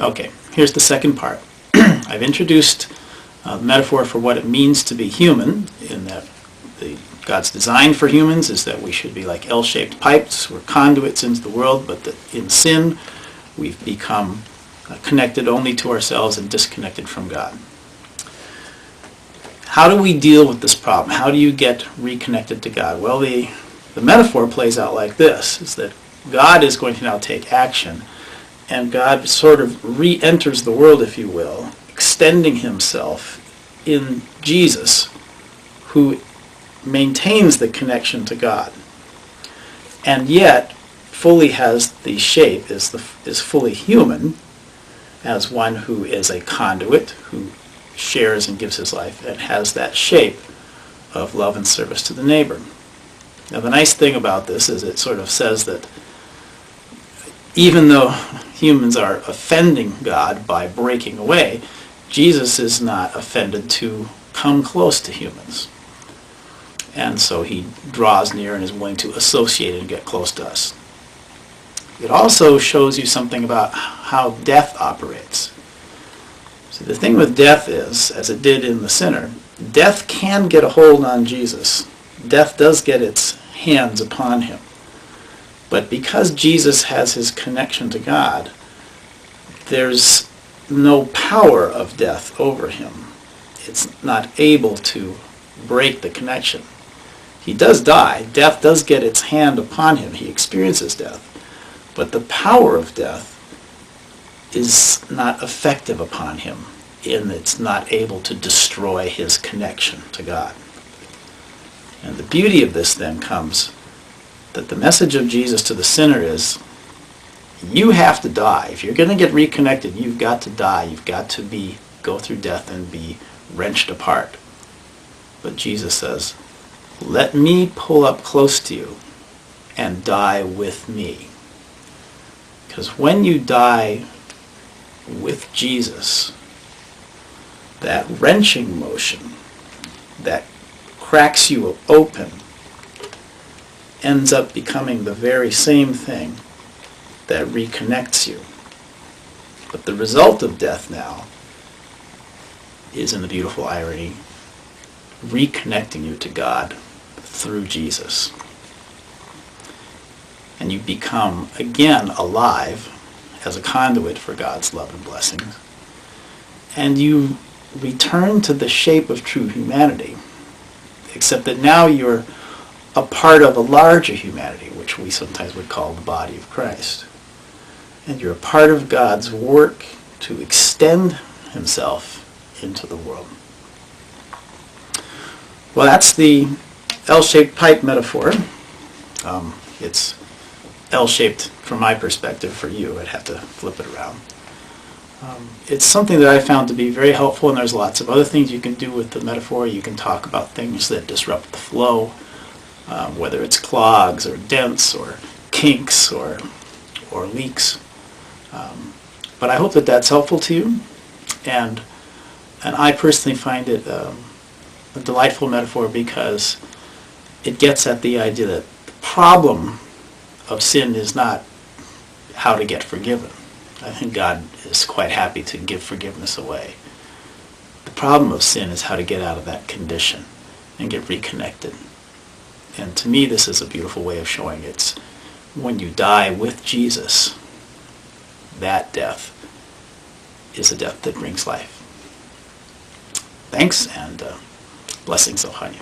Okay, here's the second part. I've introduced the metaphor for what it means to be human, in that God's design for humans is that we should be like L-shaped pipes. We're conduits into the world, but that in sin we've become connected only to ourselves and disconnected from God. How do we deal with this problem? How do you get reconnected to God? Well, the metaphor plays out like this, is that God is going to now take action, and God sort of re-enters the world, if you will, extending himself in Jesus, who maintains the connection to God, and yet fully has the shape, is fully human, as one who is a conduit, who shares and gives his life, and has that shape of love and service to the neighbor. Now the nice thing about this is it sort of says that even though humans are offending God by breaking away, Jesus is not offended to come close to humans. And so he draws near and is willing to associate and get close to us. It also shows you something about how death operates. So the thing with death is, as it did in the sinner, death can get a hold on Jesus. Death does get its hands upon him. But because Jesus has his connection to God, there's no power of death over him. It's not able to break the connection. He does die. Death does get its hand upon him. He experiences death. But the power of death is not effective upon him, and it's not able to destroy his connection to God. And the beauty of this then comes that the message of Jesus to the sinner is, you have to die. If you're going to get reconnected, you've got to die. You've got to go through death and be wrenched apart. But Jesus says, let me pull up close to you and die with me. Because when you die with Jesus, that wrenching motion that cracks you open ends up becoming the very same thing that reconnects you. But the result of death now is, in the beautiful irony, reconnecting you to God through Jesus. And you become again alive as a conduit for God's love and blessings. And you return to the shape of true humanity, except that now you're a part of a larger humanity, which we sometimes would call the body of Christ. And you're a part of God's work to extend himself into the world. Well, that's the L-shaped pipe metaphor. It's L-shaped from my perspective. For you, I'd have to flip it around. It's something that I found to be very helpful, and there's lots of other things you can do with the metaphor. You can talk about things that disrupt the flow, whether it's clogs or dents or kinks or leaks. But I hope that that's helpful to you, and I personally find it a delightful metaphor because it gets at the idea that the problem of sin is not how to get forgiven. I think God is quite happy to give forgiveness away. The problem of sin is how to get out of that condition and get reconnected. And to me, this is a beautiful way of showing it's when you die with Jesus, that death is a death that brings life. Thanks, and blessings upon you.